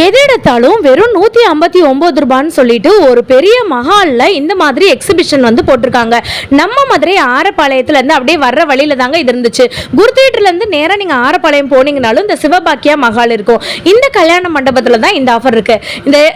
எது எடுத்தாலும் வெறும் 159 ரூபான்னு சொல்லிட்டு ஒரு பெரிய மஹால்ல இந்த மாதிரி எக்ஸிபிஷன் வந்து போட்டிருக்காங்க. நம்ம மதுரை ஆரப்பாளையத்துல இருந்து அப்படியே வர்ற வழியில தாங்க இது இருந்துச்சு. குரு தியேட்டர்ல இருந்து நேரா நீங்க ஆரப்பாளையம் போனீங்கனாலும் இந்த சிவபாக்கியா மஹால் இருக்கும். இந்த கல்யாண மண்டபத்துல தான் இந்த ஆஃபர் இருக்கு.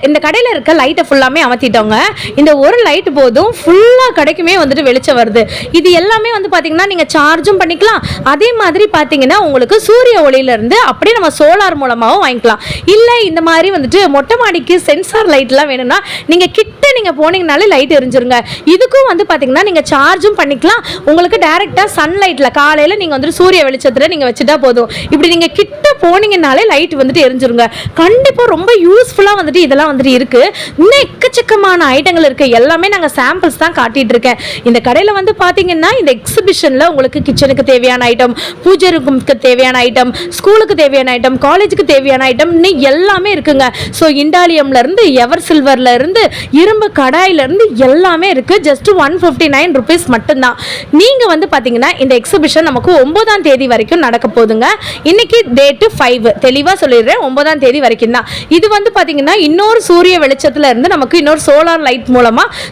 இந்த கடையில இருக்க லைட்டை ஃபுல்லாமே அமர்த்திட்டோங்க. இந்த ஒரு லைட் போதும் ஃபுல்லா கடைக்குமே வந்துட்டு வெளிச்சம் வருது. இது எல்லாமே வந்து பாத்தீங்கன்னா நீங்க சார்ஜும் பண்ணிக்கலாம். அதே மாதிரி பாத்தீங்கன்னா உங்களுக்கு சூரிய ஒளியில இருந்து அப்படியே நம்ம சோலார் மூலமாவும் வாங்கிக்கலாம். இல்ல இந்த மாதிரி வந்துட்டு மொட்டை மாடிக்கு சென்சார் லைட்லாம் வேணும்னா நீங்க கிட்ட நீங்க போனீங்கனாலே லைட் எரிஞ்சிருங்க. இதுக்கும் வந்து பாத்தீங்கன்னா நீங்க சார்ஜும் பண்ணிக்கலாம். உங்களுக்கு டைரக்டா சன்லைட்ல காலையில நீங்க வந்துட்டு சூரிய வெளிச்சத்துல நீங்க வச்சுட்டா போதும். இப்படி நீங்க கிட்ட போனீங்கனாலே லைட் வந்துட்டு எரிஞ்சிருங்க. கண்டிப்பா ரொம்ப யூஸ்ஃபுல்லா வந்துட்டு இதெல்லாம் வந்துட்டு இருக்கு. இன்னும் எக்கச்சக்கமான ஐட்டங்கள் இருக்கு. எல்லாமே நாங்க சாம்பிள்ஸ் தான் காட்டிட்டு இருக்கேன். இந்த கடையில வந்து பாத்தீங்கன்னா இந்த எக்ஸிபிஷன்ல உங்களுக்கு கிச்சனுக்கு தேவையான ஐட்டம், பூஜை ரூமுக்கு தேவையான ஐட்டம், ஸ்கூலுக்கு தேவையான ஐட்டம், காலேஜுக்கு தேவையான ஐட்டம் எல்லாமே இருக்குங்க. ஸோ இண்டாலியம்ல இருந்து எவர் சில்வர்ல இருந்து இரும்பு கடாயில இருந்து எல்லாமே இருக்கு. ஜஸ்ட் 159 rupees மட்டும்தான். நீங்க வந்து பாத்தீங்கன்னா இந்த எக்ஸிபிஷன் நமக்கு 9ஆம் தேதி வரைக்கும் நடக்க போகுதுங்க. இன்னைக்கு டேட் 5 தெளிவா சொல்லிடுறேன். 9ஆம் தேதி வரைக்கும் தான். இது வந்து பாத்தீங்கன்னா இன்னொரு சூரிய வெளிச்சத்துல இருந்து நமக்கு இன்னொரு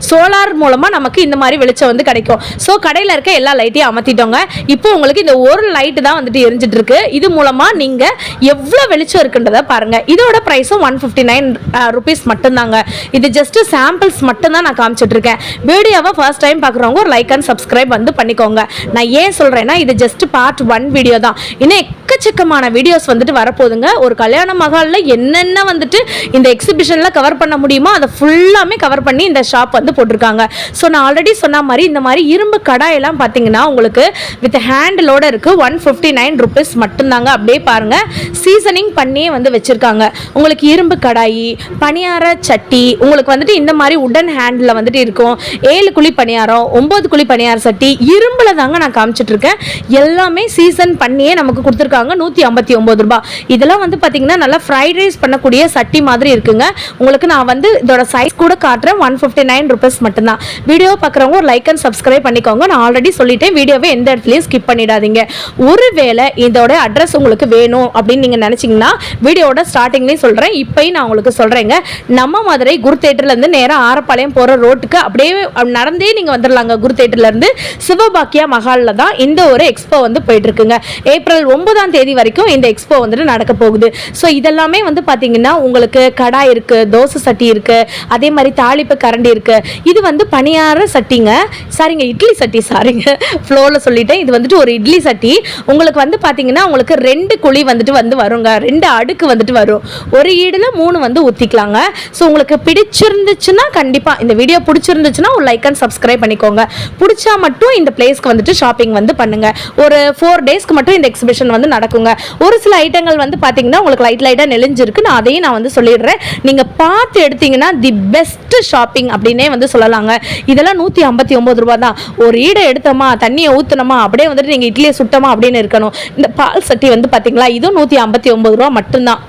சோலார் மூலமா நமக்கு இந்த மாதிரி வெளிச்சம் வந்து கிடைக்கும். ஸோ கடையில இருக்க எல்லா லைட்டையும் அமர்த்திட்டோங்க. இப்போ உங்களுக்கு இந்த ஒரு லைட் தான் வந்துட்டு எரிஞ்சிட்டு இருக்கு. இது மூலமா நீங்க எவ்வளவு வெளிச்சம் இருக்குன்றத பாருங்க. இதோட பிரைஸும் 159 rupees மட்டும்தாங்க. இது ஜஸ்ட் சாம்பிள்ஸ் மட்டும் தான் நான் காமிச்சிட்டு இருக்கேன். வீடியோவை ஃபர்ஸ்ட் டைம் பார்க்குறவங்க ஒரு லைக் அண்ட் சப்ஸ்கிரைப் வந்து பண்ணிக்கோங்க. நான் ஏன் சொல்றேன்னா இது ஜஸ்ட் பார்ட் 1 வீடியோ தான். இன்னும் எக்கச்சக்கமான வீடியோஸ் வந்துட்டு வரப்போகுதுங்க. ஒரு கல்யாண மஹால்ல என்னென்ன வந்துட்டு இந்த எக்ஸிபிஷன்ல கவர் பண்ண முடியுமோ அதை ஃபுல்லாமே கவர் பண்ணி இந்த ஷாப் வந்து போட்டிருக்காங்க. ஸோ நான் ஆல்ரெடி சொன்ன மாதிரி இந்த மாதிரி இரும்பு கடாயெல்லாம் பார்த்தீங்கன்னா உங்களுக்கு வித் ஹேண்டிலோட இருக்கு. 159 rupees மட்டும்தாங்க. அப்படியே பாருங்க, சீசனிங் பண்ணியே வந்து வச்சிருக்காங்க. உங்களுக்கு இரும்பு கடாயி, பணியார சட்டி, உங்களுக்கு வந்துட்டு இந்த மாதிரி உடன் ஹேண்டில் வந்துட்டு இருக்கும். 7 குழி பணியாரம், 9 குழி பணியார சட்டி இரும்புல தாங்க நான் காமிச்சிட்டு இருக்கேன். எல்லாமே சீசன் பண்ணியே நமக்கு கொடுத்துருக்காங்க. 159 ரூபாய். இதெல்லாம் வந்து பார்த்தீங்கன்னா நல்லா ஃப்ரைட் ரைஸ் பண்ணக்கூடிய சட்டி மாதிரி இருக்குங்க. உங்களுக்கு நான் வந்து இதோட சைஸ் கூட காட்டுறேன். 159 rupees மட்டும்தான். வீடியோ பார்க்குறவங்க ஒரு லைக் அண்ட் சப்ஸ்கிரைப் பண்ணிக்கோங்க. நான் ஆல்ரெடி சொல்லிட்டேன், வீடியோவை எந்த இடத்துலையும் ஸ்கிப் பண்ணிடாதீங்க. ஒருவேளை இதோட அட்ரஸ் உங்களுக்கு வேணும் அப்படின்னு நீங்கள் நினச்சிங்கன்னா வீடியோட ஸ்டார்டிங்லேயும் சொல்கிறேன், இப்போயும் நான் உங்களுக்கு சொல்கிறேங்க. நம்ம மதுரை குரு தேட்டர்லேருந்து நேராக ஆரப்பாளையம் போகிற ரோட்டுக்கு அப்படியே நடந்தே நீங்கள் வந்துடலாங்க. குரு தேட்டர்லேருந்து சிவபாக்கியா மஹாலில் தான் இந்த ஒரு எக்ஸ்போ வந்து போயிட்டுருக்குங்க. ஏப்ரல் 9ஆம் தேதி வரைக்கும் இந்த எக்ஸ்போ வந்துட்டு நடக்க போகுது. ஸோ இதெல்லாமே வந்து பார்த்தீங்கன்னா உங்களுக்கு கடாய் இருக்குது, தோசை சட்டி இருக்குது, அதே மாதிரி தாளிப்பு கரண்டி இருக்குது. இது வந்து பணியார சட்டிங்க, சாரிங்க இட்லி சட்டி, சாரிங்க ஃப்ளோரில் சொல்லிட்டேன். இது வந்துட்டு ஒரு இட்லி சட்டி. உங்களுக்கு வந்து பார்த்தீங்கன்னா உங்களுக்கு 2 குழி வந்துட்டு வருங்க. 2 அடுக்கு வந்துட்டு வரும். ஒரு ஈடுல 3 வந்து ஊற்றிக்கலாங்க. ஸோ உங்களுக்கு பிடிச்சிருந்துச்சுன்னா கண்டிப்பாக இந்த வீடியோ பிடிச்சிருந்துச்சுன்னா ஒரு லைக் அண்ட் சப்ஸ்கிரைப் பண்ணிக்கோங்க. பிடிச்சா மட்டும் இந்த பிளேஸ்க்கு வந்துட்டு ஷாப்பிங் வந்து பண்ணுங்க. ஒரு 4 டேஸ்க்கு மட்டும் இந்த எக்ஸிபிஷன் வந்து நடக்குங்க. ஒரு சில ஐட்டங்கள் வந்து பார்த்தீங்கன்னா உங்களுக்கு லைட்டாக நெளிஞ்சிருக்கு. நான் அதையும் நான் வந்து சொல்லிடுறேன். நீங்கள் பார்த்து எடுத்தீங்கன்னா தி பெஸ்ட் ஷாப்பிங் அப்படின்னே வந்து சொல்லலாங்க. இதெல்லாம் 159 ரூபாய் தான். ஒரு ஈடை எடுத்தோமா, தண்ணியை ஊற்றினோமா, அப்படியே வந்துட்டு நீங்கள் இட்லியை சுட்டோமா அப்படின்னு இருக்கணும். இந்த பால் சட்டி வந்து பார்த்தீங்களா, இதுவும் 159 ரூபா மட்டும்தான்.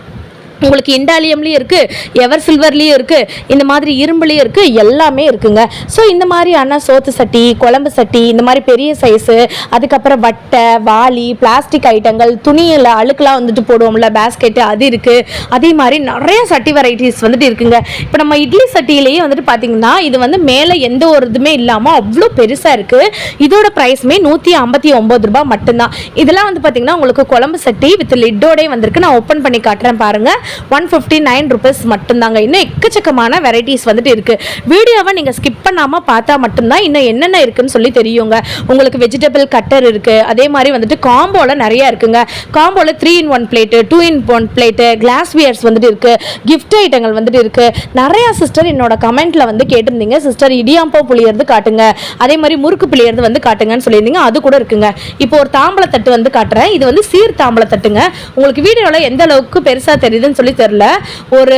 உங்களுக்கு இண்டாலியம்லேயும் இருக்குது, எவர் சில்வர்லேயும் இருக்குது, இந்த மாதிரி இரும்புலேயும் இருக்குது, எல்லாமே இருக்குங்க. ஸோ இந்த மாதிரியான சோத்து சட்டி, குழம்பு சட்டி, இந்த மாதிரி பெரிய சைஸு, அதுக்கப்புறம் வட்டை, வாளி, பிளாஸ்டிக் ஐட்டங்கள், துணியில் அழுக்கெலாம் வந்துட்டு போடுவோம்ல பேஸ்கெட்டு, அது இருக்குது. அதே மாதிரி நிறைய சட்டி வெரைட்டிஸ் வந்துட்டு இருக்குங்க. இப்போ நம்ம இட்லி சட்டியிலேயே வந்துட்டு பார்த்தீங்கன்னா இது வந்து மேலே எந்த ஒரு இதுவுமே இல்லாமல் அவ்வளோ பெருசாக இருக்குது. இதோட ப்ரைஸுமே 159 ரூபாய் மட்டும்தான். இதெல்லாம் வந்து பார்த்தீங்கன்னா உங்களுக்கு குழம்பு சட்டி வித் லிட்டோடே வந்திருக்கு. நான் ஓப்பன் பண்ணி காட்டுறேன் பாருங்கள். 159 rupees மட்டும்தாங்க. இன்னும் எக்கச்சக்கமான வெரைட்டிஸ் வந்துட்டு இருக்கு. வீடியோவை நீங்க ஸ்கிப் பண்ணாம பார்த்தா மட்டும்தான் இன்னும் என்னென்ன இருக்குன்னு சொல்லி தெரியுங்க. உங்களுக்கு வெஜிடபிள் கட்டர் இருக்கு. அதே மாதிரி வந்துட்டு காம்போல நிறைய இருக்குங்க. காம்போல 3-in-1 plate, 2-in-1 plate, glass wears வந்துட்டு இருக்கு. கிஃப்ட் ஐட்டங்கள் வந்துட்டு இருக்கு. நிறைய சிஸ்டர் என்னோட கமெண்ட்ல வந்து கேட்டிருந்தீங்க, சிஸ்டர் இடியாம்போ புளியறது காட்டுங்க, அதே மாதிரி முறுக்கு புளியறது வந்து காட்டுங்கன்னு சொல்லியிருந்தீங்க. அது கூட இருக்குங்க. இப்போ ஒரு தாம்பள தட்டு வந்து காட்டுறேன். இது வந்து சீர் தாம்பள தட்டுங்க. உங்களுக்கு வீடியோல எந்த அளவுக்கு பெருசா தெரியுதுன்னு சொல்லி தெரியல. ஒரு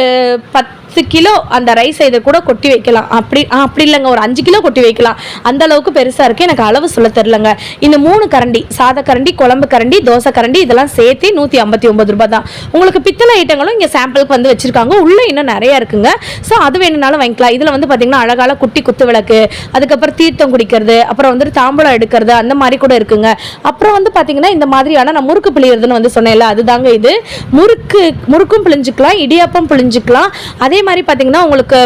10 கிலோ அந்த ரைஸ் இதை கூட கொட்டி வைக்கலாம். அப்படி இல்லைங்க, ஒரு 5 கிலோ கொட்டி வைக்கலாம். அந்த அளவுக்கு பெருசாக இருக்குது. எனக்கு அளவு சொல்ல தெரிலங்க. இந்த 3 கரண்டி, சாத கரண்டி, குழம்பு கரண்டி, தோசை கரண்டி, இதெல்லாம் சேர்த்து 159 ரூபாய் தான். உங்களுக்கு பித்தளை ஐட்டங்களும் இங்கே சாம்பிளுக்கு வந்து வச்சுருக்காங்க. உள்ளே இன்னும் நிறையா இருக்குங்க. ஸோ அது வேணும்னாலும் வாங்கிக்கலாம். இதில் வந்து பார்த்திங்கன்னா அழகால குட்டி குத்து விளக்கு, அதுக்கப்புறம் தீர்த்தம் குடிக்கிறது, அப்புறம் வந்துட்டு தாம்பூலம் எடுக்கிறது, அந்த மாதிரி கூட இருக்குங்க. அப்புறம் வந்து பார்த்திங்கன்னா இந்த மாதிரியான நான் முறுக்கு பிழிகிறதுன்னு வந்து சொன்னேன்ல, அதுதாங்க இது. முறுக்கும் பிழிஞ்சுக்கலாம், இடியாப்பம் பிழிஞ்சுக்கலாம். அதே மாதிரி பார்த்திங்கன்னா உங்களுக்கு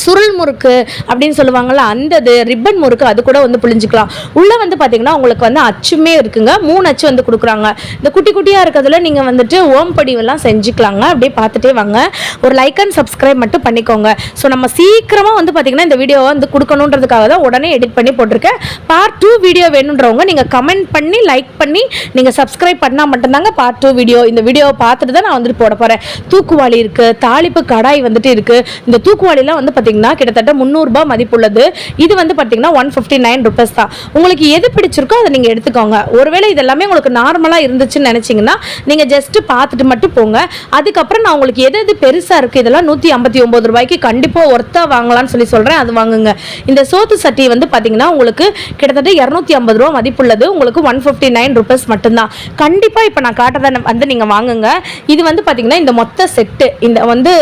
சுருள் முறுக்கு அப்படின்னு சொல்லுவாங்கள்ல, அந்த ரிப்பன் முறுக்கு அது கூட வந்து புளிஞ்சிக்கலாம். உள்ளே வந்து பார்த்தீங்கன்னா உங்களுக்கு வந்து அச்சுமே இருக்குங்க. 3 அச்சு வந்து கொடுக்குறாங்க. இந்த குட்டி குட்டியாக இருக்கிறதுல நீங்கள் வந்துட்டு ஓம் படிவெல்லாம் செஞ்சுக்கலாங்க. அப்படியே பார்த்துட்டே வாங்க. ஒரு லைக் அண்ட் சப்ஸ்கிரைப் மட்டும் பண்ணிக்கோங்க. ஸோ நம்ம சீக்கிரமாக வந்து பார்த்தீங்கன்னா இந்த வீடியோவை வந்து கொடுக்கணுன்றதுக்காக தான் உடனே எடிட் பண்ணி போட்டிருக்கேன். பார்ட் 2 வீடியோ வேணுன்றவங்க நீங்கள் கமெண்ட் பண்ணி லைக் பண்ணி நீங்கள் சப்ஸ்கிரைப் பண்ணால் மட்டும்தாங்க பார்ட் 2 வீடியோ. இந்த வீடியோவை பார்த்துட்டு தான் நான் வந்துட்டு போட போகிறேன். தூக்குவாளி இருக்குது, தாளிப்பு கடாய் வந்துட்டு இருக்குது. இந்த தூக்குவாளிலாம் வந்து பார்த்தீங்கன்னா கிட்டத்தட்ட 300 ரூபாய் மதிப்புள்ளது. இது வந்து பார்த்தீங்கன்னா 159 ரூபீஸ் தான். உங்களுக்கு எது பிடிச்சிருக்கோ அதை நீங்கள் எடுத்துக்கோங்க. ஒருவேளை இதெல்லாமே உங்களுக்கு நார்மலாக இருந்துச்சுன்னு நினச்சிங்கன்னா நீங்கள் ஜஸ்ட் பார்த்துட்டு மட்டும் போங்க. அதுக்கப்புறம் நான் உங்களுக்கு எது பெருசாக இருக்குது, இதெல்லாம் 159 ரூபாய்க்கு கண்டிப்பாக ஒர்த்தாக வாங்கலாம்னு சொல்கிறேன். அது வாங்குங்க. இந்த சோத்து சட்டி வந்து பார்த்தீங்கன்னா உங்களுக்கு கிட்டத்தட்ட 250 ரூபா மதிப்புள்ளது. உங்களுக்கு 159 ரூபீஸ் மட்டும்தான். கண்டிப்பாக இப்போ நான் காட்டுறதை வந்து நீங்கள் வாங்குங்க. இது வந்து பார்த்தீங்கன்னா இந்த மொத்த செட்டு, இந்த வந்து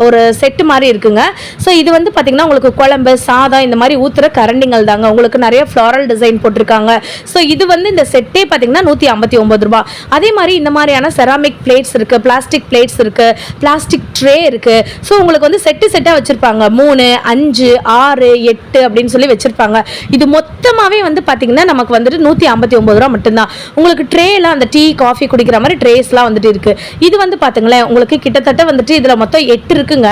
ஒரு செட்டு மாதிரி இருக்குங்க. ஸோ இது வந்து பார்த்தீங்கன்னா உங்களுக்கு குழம்பு, சாதம் இந்த மாதிரி ஊற்றுற கரண்டிங்கள் தாங்க. உங்களுக்கு நிறைய ஃப்ளாரல் டிசைன் போட்டிருக்காங்க. ஸோ இது வந்து இந்த செட்டே பார்த்தீங்கன்னா 159 ரூபா. அதே மாதிரி இந்த மாதிரியான செராமிக் பிளேட்ஸ் இருக்குது, பிளாஸ்டிக் பிளேட்ஸ் இருக்குது, பிளாஸ்டிக் ட்ரே இருக்குது. ஸோ உங்களுக்கு வந்து செட்டாக வச்சுருப்பாங்க. 3, 5, 6, 8 அப்படின்னு சொல்லி வச்சுருப்பாங்க. இது மொத்தமாகவே வந்து பார்த்தீங்கன்னா நமக்கு வந்துட்டு 159 ரூபா மட்டும்தான். உங்களுக்கு ட்ரேலாம் அந்த டீ காஃபி குடிக்கிற மாதிரி ட்ரேஸ்லாம் வந்துட்டு இருக்குது. இது வந்து பார்த்துங்களேன் உங்களுக்கு கிட்டத்தட்ட வந்துட்டு இதில் மொத்தம் 8 இருக்குங்க.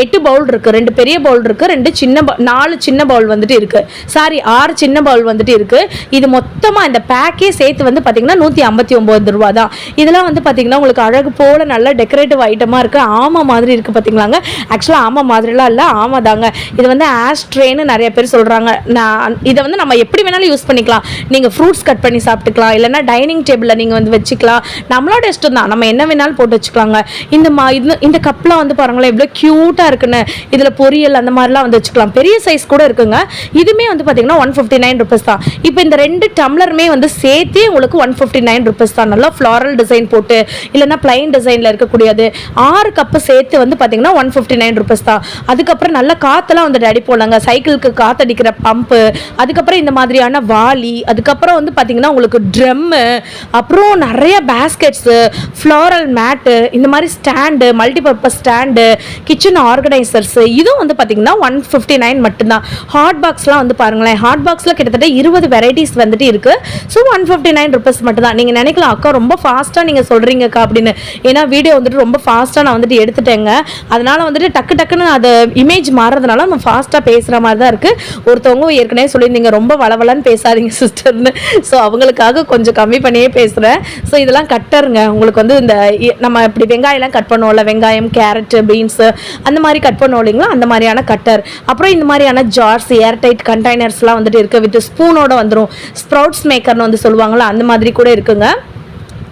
8 பவுல் இருக்குது. 2 பெரிய பவுல் இருக்கு, 4 சின்ன பவுல் வந்துட்டு இருக்கு. சாரி, 6 சின்ன பவுல் வந்துட்டு இருக்கு. இது மொத்தமா இந்த பேக்கே சேர்த்து வந்து பாத்தீங்கன்னா 159 ரூபா தான். இதெல்லாம் வந்து பாத்தீங்கன்னா உங்களுக்கு அழகு போல நல்ல டெக்கரேட்டிவ் ஐட்டமா இருக்கு. ஆமா மாதிரி இருக்கு பாத்தீங்களாங்க. ஆக்சுவலா ஆமா மாதிரிலாம் இல்ல, ஆமா தாங்க. இது வந்து ஆஸ்ட்ரேன்னு நிறைய பேர் சொல்றாங்க. இதை வந்து நம்ம எப்படி வேணாலும் யூஸ் பண்ணிக்கலாம். நீங்க ஃப்ரூட்ஸ் கட் பண்ணி சாப்பிட்டுக்கலாம், இல்லைன்னா டைனிங் டேபிள்ல நீங்க வந்து வச்சுக்கலாம். நம்மளோட இஷ்டம் தான், நம்ம என்ன வேணாலும் போட்டு வச்சுக்கலாங்க. இந்த கப்லாம் வந்து பாருங்களேன் எவ்வளவு கியூட்டா இருக்குன்னு. இதுல பொரியல் அந்த மாதிரிலாம் வந்து வச்சுக்கலாம். பெரிய சைஸ் கூட இருக்குங்க. இதுமே வந்து பார்த்தீங்கன்னா 159 ரூபீஸ் தான். இப்போ இந்த 2 டம்ளருமே வந்து சேர்த்தே உங்களுக்கு 159 ரூபீஸ் தான். நல்லா ஃப்ளாரல் டிசைன் போட்டு இல்லைன்னா பிளைன் டிசைனில் இருக்கக்கூடியது 6 கப்பு சேர்த்து வந்து பார்த்தீங்கன்னா 159 ரூபீஸ் தான். அதுக்கப்புறம் நல்ல காற்றெல்லாம் வந்து அடி போடலாங்க. சைக்கிளுக்கு காற்றடிக்கிற பம்பு, அதுக்கப்புறம் இந்த மாதிரியான வாளி, அதுக்கப்புறம் வந்து பார்த்தீங்கன்னா உங்களுக்கு ட்ரம்மு, அப்புறம் நிறைய பேஸ்கெட்ஸு, ஃப்ளாரல் மேட்டு, இந்த மாதிரி stand, multipurpose stand, kitchen organisers, இதுவும் வந்து பார்த்தீங்கன்னா 159 மட்டும்தான். ஹாட் பாக்ஸ்லாம் வந்து பாருங்களேன், ஹாட் பாக்ஸில் கிட்டத்தட்ட 20 வெரைட்டிஸ் வந்துட்டு இருக்கு. ஸோ 159 ரூபீஸ் மட்டும் தான். நீங்கள் நினைக்கலாம் அக்கா ரொம்ப ஃபாஸ்ட்டாக நீங்கள் சொல்கிறீங்கக்கா அப்படின்னு. ஏன்னா வீடியோ வந்துட்டு ரொம்ப ஃபாஸ்ட்டாக நான் வந்துட்டு எடுத்துட்டேங்க. அதனால வந்துட்டு டக்குன்னு அது இமேஜ் மாறுறதுனால நம்ம ஃபாஸ்ட்டாக பேசுகிற மாதிரி தான் இருக்குது. ஒருத்தவங்க ஏற்கனவே சொல்லியிருந்தீங்க ரொம்ப வளவலன்னு பேசாதீங்க சிஸ்டர்னு. ஸோ அவங்களுக்காக கொஞ்சம் கம்மி பண்ணியே பேசுகிறேன். ஸோ இதெல்லாம் கட்டருங்க. உங்களுக்கு வந்து இந்த நம்ம இப்படி வெங்காயம்லாம் கட் பண்ணுவோம்ல, வெங்காயம், கேரட்டு, பீன்ஸு அந்த மாதிரி கட் பண்ணுவோம் இல்லைங்களா, அந்த மாதிரியான கட்டர். அப்புறம் இந்த மாதிரியான ஜார்ஸ், ஏர்டைட் கண்டெய்னர்ஸ்லாம் வந்துட்டு இருக்குது. வித் ஸ்பூனோட வந்துடும். ஸ்ப்ரவுட்ஸ் மேக்கர்னு வந்து சொல்லுவாங்களா, அந்த மாதிரி கூட இருக்குங்க.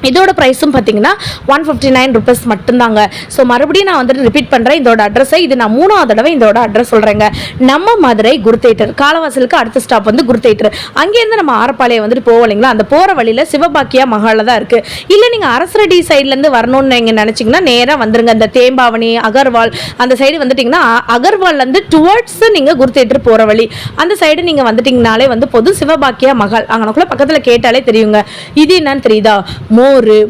இதோட ப்ரைஸும் பார்த்தீங்கன்னா 159 ரூபீஸ் மட்டும்தாங்க. ஸோ மறுபடியும் நான் வந்துட்டு ரிப்பீட் பண்ணுறேன் இதோட அட்ரஸை. இது நான் 3வது தடவை இதோட அட்ரஸ் சொல்கிறேங்க. நம்ம மதுரை குரு தேட்டர், காலவாசலுக்கு அடுத்த ஸ்டாப் வந்து குரு தேட்டர். அங்கேருந்து நம்ம ஆரப்பாளையம் வந்துட்டு போவோம் இல்லைங்களா, அந்த போகிற வழியில் சிவபாக்கியா மகாலில் தான் இருக்குது. இல்லை நீங்கள் அரசரடி சைட்லேருந்து வரணும்னு நீங்கள் நினச்சிங்கன்னா நேராக வந்துருங்க. இந்த தேம்பாவணி, அகர்வால் அந்த சைடு வந்துட்டிங்கன்னா, அகர்வால்லேருந்து டுவர்ட்ஸ் நீங்கள் குரு தேட்டர் போகிற வழி அந்த சைடு நீங்கள் வந்துட்டிங்கனாலே வந்து பொது சிவபாக்கியா மகால் அங்கனக்குள்ளே பக்கத்தில் கேட்டாலே தெரியுங்க. இது என்னன்னு தெரியுதா,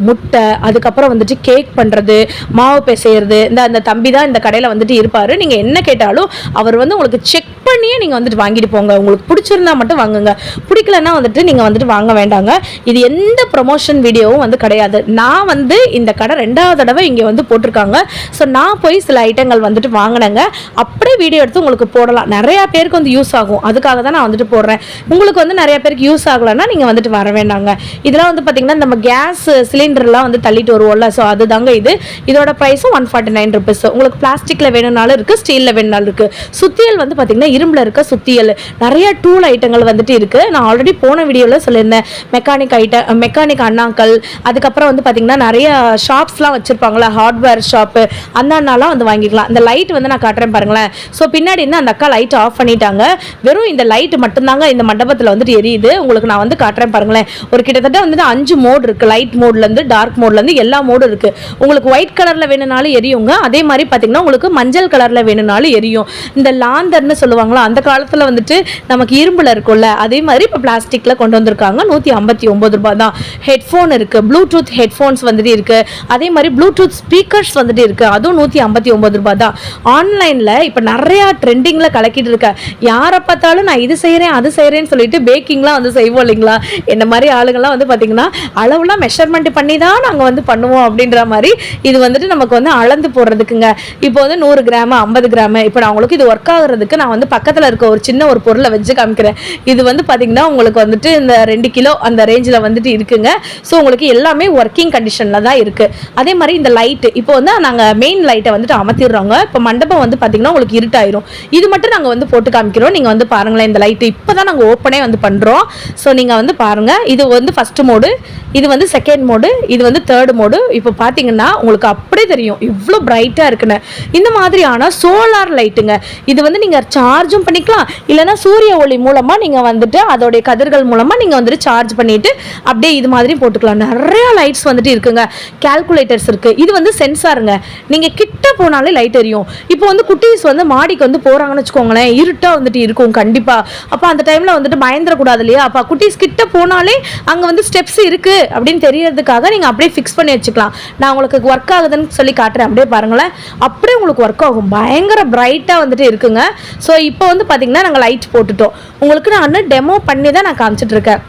முட்டை, அதுக்கப்புறம் வந்துட்டு கேக் பண்ணுறது, மாவு பிசைறது. அந்த தம்பி தான் இந்த கடையில் வந்துட்டு இருப்பார். நீங்கள் என்ன கேட்டாலும் அவர் வந்து உங்களுக்கு செக் பண்ணியே நீங்கள் வந்துட்டு வாங்கிட்டு போங்க. உங்களுக்கு பிடிச்சிருந்தா மட்டும் வாங்குங்க, பிடிக்கலன்னா வந்துட்டு நீங்கள் வந்துட்டு வாங்க வேண்டாங்க. இது எந்த ப்ரொமோஷன் வீடியோவும் வந்து கிடையாது. நான் வந்து இந்த கடை 2வது தடவை இங்கே வந்து போட்டிருக்காங்க. ஸோ நான் போய் சில ஐட்டங்கள் வந்துட்டு வாங்கினேங்க. அப்படியே வீடியோ எடுத்து உங்களுக்கு போடலாம். நிறையா பேருக்கு வந்து யூஸ் ஆகும். அதுக்காக தான் நான் வந்துட்டு போடுறேன். உங்களுக்கு வந்து நிறைய பேருக்கு யூஸ் ஆகலைன்னா நீங்கள் வந்துட்டு வர வேண்டாங்க. இதெல்லாம் வந்து பார்த்தீங்கன்னா நம்ம கேஸ் சிலிண்டர்லாம் வந்து தள்ளிட்டு வருவோம்ல, ஸோ அதுதாங்க இது. இதோட ப்ரைஸும் 149 ரூபீஸ். உங்களுக்கு பிளாஸ்டிக்கில் வேணும்னாலும் இருக்குது, ஸ்டீலில் வேணும்னாலும் இருக்குது. சுத்தியல் வந்து பார்த்தீங்கன்னா இரும்புல இருக்க சுத்தியல், நிறைய டூல் ஐட்டங்கள் வந்துட்டு இருக்கு. நான் ஆல்ரெடி போன வீடியோவில் சொல்லியிருந்தேன், மெக்கானிக் அண்ணாக்கள், அதுக்கப்புறம் வந்து பார்த்தீங்கன்னா நிறைய ஷாப்ஸ்லாம் வச்சுருப்பாங்களா, ஹார்ட்வேர் ஷாப்பு, அந்த அண்ணாலாம் வந்து வாங்கிக்கலாம். இந்த லைட் வந்து நான் காட்டுறேன் பாருங்களேன். ஸோ பின்னாடி இருந்து அந்த அக்கா லைட் ஆஃப் பண்ணிட்டாங்க. வெறும் இந்த லைட் மட்டும்தாங்க இந்த மண்டபத்தில் வந்துட்டு எரியுது. உங்களுக்கு நான் வந்து காட்டுறேன் பாருங்களேன். ஒரு கிட்டத்தட்ட வந்துட்டு 5 மோட் இருக்குது. லைட் மோட்லேருந்து டார்க் மோட்லேருந்து எல்லா மோடும் இருக்குது. உங்களுக்கு ஒயிட் கலரில் வேணும்னாலும் எரியுங்க. அதே மாதிரி பார்த்தீங்கன்னா உங்களுக்கு மஞ்சள் கலரில் வேணும்னாலும் எரியும். இந்த லாந்தர்னு சொல்லுவாங்களா, அந்த காலத்தில் வந்துட்டு நமக்கு இரும்புல இருக்கும்ல, அதே மாதிரி இப்போ பிளாஸ்டிக்கில் கொண்டு வந்திருக்காங்க. 159 ரூபாய் தான். ஹெட்ஃபோன் இருக்குது, ப்ளூடூத் ஹெட்ஃபோன்ஸ் வந்துட்டு இருக்குது. அதே மாதிரி ப்ளூடூத் ஸ்பீக்கர்ஸ் வந்துட்டு இருக்குது. அதுவும் 159 ரூபாய் தான். ஆன்லைனில் இப்போ நிறையா ட்ரெண்டிங்கில் கலக்கிட்டு இருக்கேன். யாரை பார்த்தாலும் நான் இது செய்கிறேன் அது செய்கிறேன்னு சொல்லிட்டு பேக்கிங்லாம் வந்து செய்வோம் இல்லைங்களா. என்ன மாதிரி ஆளுங்கள்லாம் வந்து பார்த்திங்கன்னா அளவுலாம் மெஷர்மெண்ட் பண்ணி தான் நாங்கள் வந்து பண்ணுவோம் அப்படின்ற மாதிரி இது வந்துட்டு நமக்கு வந்து அளந்து போடுறதுக்குங்க. இப்போ வந்து 100 கிராம் 50 கிராம். இப்போ நான் உங்களுக்கு இது ஒர்க் ஆகுறதுக்கு நான் வந்து பக்கத்தில் இருக்க ஒரு சின்ன ஒரு பொருளை வச்சு காமிக்கிறேன். இது வந்து பார்த்திங்கன்னா உங்களுக்கு வந்துட்டு இந்த 2 கிலோ அந்த ரேஞ்சில் வந்துட்டு இருக்குங்க. ஸோ உங்களுக்கு எல்லாமே ஒர்க்கிங் கண்டிஷனில் தான் இருக்குது. அதே மாதிரி இந்த லைட்டு இப்போ வந்து நாங்கள் மெயின் லைட்டை வந்துட்டு அமர்த்திடுறோங்க. இப்போ மண்டபம் வந்து பார்த்திங்கன்னா உங்களுக்கு இருட்டாயிரும். இது மட்டும் நாங்கள் வந்து போட்டு காமிக்கிறோம். நீங்கள் வந்து பாருங்களேன், இந்த லைட்டு இப்போ தான் நாங்கள் ஓப்பனே வந்து பண்ணுறோம். ஸோ நீங்கள் வந்து பாருங்கள், இது வந்து ஃபஸ்ட்டு மோடு, இது வந்து செகண்ட் மோடு, இது வந்து தேர்ட் மோடு. இப்போ பார்த்தீங்கன்னா உங்களுக்கு அப்படியே தெரியும் இவ்வளோ பிரைட்டாக இருக்குன்னு. இந்த மாதிரியான சோலார் லைட்டுங்க. இது வந்து நீங்கள் சார்ஜும் பண்ணிக்கலாம், இல்லைனா சூரிய ஒளி மூலமாக நீங்கள் வந்துட்டு அதோடைய கதிர்கள் மூலமாக நீங்கள் வந்துட்டு சார்ஜ் பண்ணிவிட்டு அப்படியே இது மாதிரி போட்டுக்கலாம். நிறையா லைட்ஸ் வந்துட்டு இருக்குங்க. கால்குலேட்டர்ஸ் இருக்குது. இது வந்து சென்சாருங்க. நீங்கள் கிட்ட போனாலே லைட் எரியும். இப்போ வந்து குட்டீஸ் வந்து மாடிக்கு வந்து போகிறாங்கன்னு வச்சுக்கோங்களேன், இருட்டாக வந்துட்டு இருக்கும் கண்டிப்பாக. அப்போ அந்த டைமில் வந்துட்டு பயந்துடக்கூடாது இல்லையா. அப்போ குட்டீஸ் கிட்ட போனாலே அங்கே வந்து ஸ்டெப்ஸ் இருக்குது அப்படின்னு தெரியறதுக்காக நீங்கள் அப்படியே ஃபிக்ஸ் பண்ணி வச்சுக்கலாம். நான் உங்களுக்கு ஒர்க் ஆகுதுன்னு சொல்லி காட்டுறேன். அப்படியே பாருங்களேன், அப்படியே உங்களுக்கு ஒர்க் ஆகும். பயங்கர பிரைட்டாக வந்துட்டு இருக்குங்க. ஸோ இப்போ வந்து பார்த்தீங்கன்னா நாங்கள் லைட் போட்டுட்டோம். உங்களுக்கு நான் டெமோ பண்ணி தான் நான் காமிச்சிட்டு இருக்கேன்.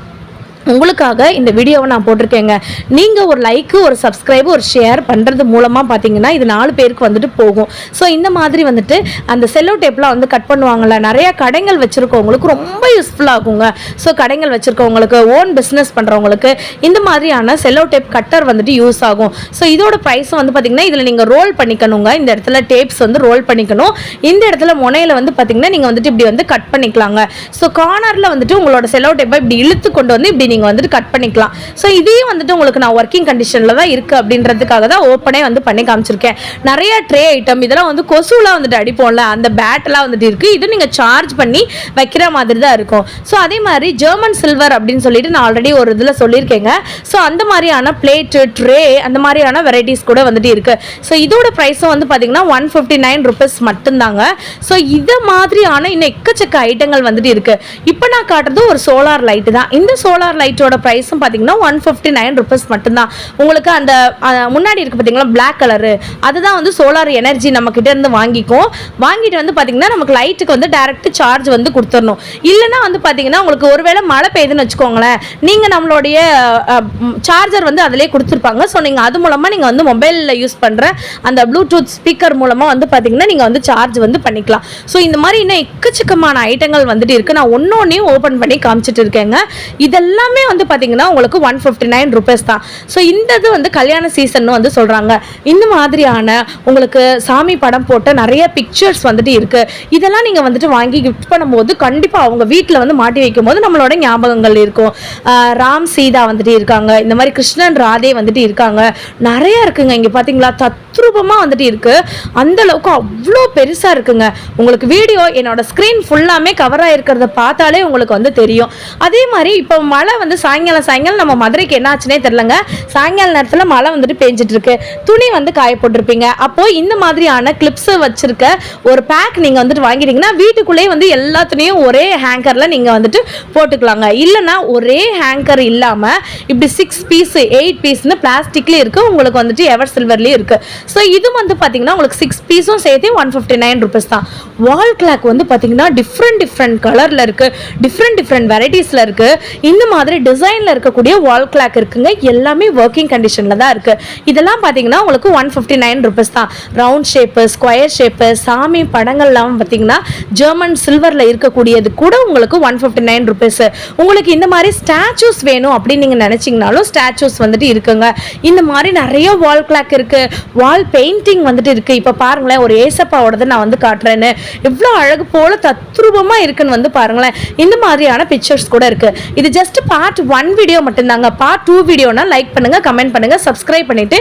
உங்களுக்காக இந்த வீடியோவை நான் போட்டிருக்கேங்க. நீங்கள் ஒரு லைக்கு, ஒரு சப்ஸ்கிரைபு, ஒரு ஷேர் பண்ணுறது மூலமாக பார்த்தீங்கன்னா இது 4 பேருக்கு வந்துட்டு போகும். ஸோ இந்த மாதிரி வந்துட்டு அந்த செல்லோ டேப்லாம் வந்து கட் பண்ணுவாங்கள்ல, நிறையா கடைகள் வச்சுருக்கவங்களுக்கு ரொம்ப யூஸ்ஃபுல்லாகுங்க. ஸோ கடைகள் வச்சுருக்கவங்களுக்கு, ஓன் பிஸ்னஸ் பண்ணுறவங்களுக்கு இந்த மாதிரியான செல்லோ டேப் கட்டர் வந்துட்டு யூஸ் ஆகும். ஸோ இதோட ப்ரைஸும் வந்து பார்த்திங்கன்னா இதில் நீங்கள் ரோல் பண்ணிக்கணுங்க. இந்த இடத்துல டேப்ஸ் வந்து ரோல் பண்ணிக்கணும். இந்த இடத்துல முனையில் வந்து பார்த்திங்கன்னா நீங்கள் வந்துட்டு இப்படி வந்து கட் பண்ணிக்கலாங்க. ஸோ கார்னரில் வந்துட்டு உங்களோட செல்லோ டேப்பை இப்படி இழுத்து கொண்டு வந்து இப்படி நீங்கள் வந்துட்டு கட் பண்ணிக்கலாம். ஸோ இதையும் வந்துட்டு உங்களுக்கு நான் ஒர்க்கிங் கண்டிஷனில் தான் இருக்குது அப்படின்றதுக்காக தான் ஓப்பனே வந்து பண்ணி காமிச்சிருக்கேன். நிறைய ட்ரே ஐட்டம் இதெல்லாம் வந்து கொசுலாம் வந்துட்டு அடிப்போம்ல, அந்த பேட்டெல்லாம் வந்துட்டு இருக்குது. இது நீங்கள் சார்ஜ் பண்ணி வைக்கிற மாதிரி தான் இருக்கும். ஸோ அதே மாதிரி ஜெர்மன் சில்வர் அப்படின்னு சொல்லிட்டு நான் ஆல்ரெடி ஒரு இதில் சொல்லியிருக்கேங்க. ஸோ அந்த மாதிரியான பிளேட்டு, ட்ரே, அந்த மாதிரியான வெரைட்டிஸ் கூட வந்துட்டு இருக்குது. ஸோ இதோட ப்ரைஸும் வந்து பார்த்தீங்கன்னா 159 ருபீஸ் மட்டும்தாங்க. ஸோ இது மாதிரியான இன்னும் எக்கச்சக்க ஐட்டங்கள் வந்துட்டு இருக்குது. இப்போ நான் காட்டுறது ஒரு சோலார் லைட்டு தான். இந்த சோலார் லைட்டோட ப்ரைஸும் பார்த்தீங்கன்னா 159 ருபீஸ் மட்டும்தான். உங்களுக்கு அந்த முன்னாடி இருக்குது பார்த்தீங்களா பிளாக் கலரு, அதுதான் வந்து சோலார் எனர்ஜி நம்மக்கிட்ட இருந்து வாங்கிட்டு வந்து பார்த்தீங்கன்னா நமக்கு லைட்டுக்கு வந்து டைரக்ட் சார்ஜ் வந்து கொடுத்துடணும். இல்லைனா வந்து பார்த்தீங்கன்னா உங்களுக்கு ஒருவேளை மழை பெய்யுதுன்னு வச்சுக்கோங்களேன், நீங்கள் நம்மளுடைய சார்ஜர் வந்து அதிலே கொடுத்துருப்பாங்க. ஸோ நீங்கள் அது மூலமாக நீங்கள் வந்து மொபைலில் யூஸ் பண்ணுற அந்த ப்ளூடூத் ஸ்பீக்கர் மூலமாக வந்து பார்த்தீங்கன்னா நீங்கள் வந்து சார்ஜ் வந்து பண்ணிக்கலாம். ஸோ இந்த மாதிரி இன்னும் எக்கச்சக்கமான ஐட்டங்கள் வந்துட்டு இருக்குது. நான் ஒன்னொன்னையும் ஓப்பன் பண்ணி காமிச்சிட்டு இருக்கேங்க. இதெல்லாமே வந்து பார்த்தீங்கன்னா உங்களுக்கு 159 ருபீஸ் தான். ஸோ இந்த இது வந்து கல்யாண சீசன் வந்து சொல்கிறாங்க. இந்த மாதிரியான உங்களுக்கு சாமி படம் போட்ட நிறைய பிக்சர்ஸ் வந்துட்டு இருக்குது. இதெல்லாம் நீங்கள் வந்துட்டு வாங்கி கிஃப்ட் பண்ணும்போது கண்டிப்பாக அவங்க வீட்டில் வந்து மாட்டி வைக்கும் போது நம்மளோட ஞாபகங்கள் இருக்கும். ராம் சீதா வந்துட்டு இருக்காங்க, இந்த மாதிரி கிருஷ்ணன் ராதே வந்துட்டு இருக்காங்க, நிறையா இருக்குங்க. இங்கே பார்த்தீங்களா தத்ரூபமாக வந்துட்டு இருக்குது. அந்தளவுக்கு அவ்வளோ பெருசாக இருக்குங்க. உங்களுக்கு வீடியோ என்னோட ஸ்க்ரீன் ஃபுல்லாமே கவர் ஆகிருக்கிறத பார்த்தாலே உங்களுக்கு வந்து தெரியும். அதே மாதிரி இப்போ மழை வந்து சாயங்காலம் நம்ம மதுரைக்கு என்ன ஆச்சுனே தெரிலங்க. சாயங்கால நேரத்தில் மழை வந்துட்டு பெஞ்சிட்டு இருக்கு. துணி வந்து காய போட்டிருப்பீங்க. அப்போது இந்த மாதிரியான கிளிப்ஸு வச்சுருக்க ஒரு பேக் நீங்கள் வந்துட்டு வாங்கிட்டீங்கன்னா வீட்டுக்குள்ளேயே வந்து எல்லா துணியும் ஒரே ஹேங்கரில் நீங்கள் வந்துட்டு போட்டுக்கலாங்க. இல்லைனா ஒரே ஹேங்கர் இல்லாமல் இப்படி 6 பீஸ் 8 பீஸ்னு பிளாஸ்டிக்லேயும் இருக்குது, உங்களுக்கு வந்துட்டு எவர் சில்வர்லேயும் இருக்குது. ஸோ இது வந்து பார்த்தீங்கன்னா உங்களுக்கு 6 பீஸும் சேர்த்து 159 ருபீஸ் தான். வால் கிளாக் வந்து பார்த்தீங்கன்னா டிஃப்ரெண்ட் கலரில் இருக்குது, டிஃப்ரெண்ட் வெரைட்டிஸில் இருக்குது. இந்த மாதிரி மாதிரி டிசைன்ல இருக்கக்கூடிய வால் கிளாக் இருக்குங்க. எல்லாமே ஒர்க்கிங் கண்டிஷன்ல தான் இருக்கு. இதெல்லாம் பாத்தீங்கன்னா உங்களுக்கு 159 rupees தான். ரவுண்ட் ஷேப்பு, ஸ்கொயர் ஷேப்பு, சாமி படங்கள்லாம் பாத்தீங்கன்னா ஜெர்மன் சில்வர்ல இருக்கக்கூடியது கூட உங்களுக்கு 159 rupees. உங்களுக்கு இந்த மாதிரி ஸ்டாச்சூஸ் வேணும் அப்படின்னு நீங்க நினைச்சீங்கனாலும் ஸ்டாச்சூஸ் வந்துட்டு இருக்குங்க. இந்த மாதிரி நிறைய வால் கிளாக் இருக்கு. வால் பெயிண்டிங் வந்துட்டு இருக்கு. இப்ப பாருங்களேன், ஒரு ஏசப்பாவோடது நான் வந்து காட்டுறேன்னு எவ்வளவு அழகு போல தத்ரூபமா இருக்குன்னு வந்து பாருங்களேன். இந்த மாதிரியான பிக்சர்ஸ் கூட இருக்கு. இது ஜஸ்ட் பார்ட் 1 வீடியோ மட்டும்தாங்க. பார்ட் 2 வீடியோனா லைக் பண்ணுங்க, கமெண்ட் பண்ணுங்க, சப்ஸ்கிரைப் பண்ணிட்டு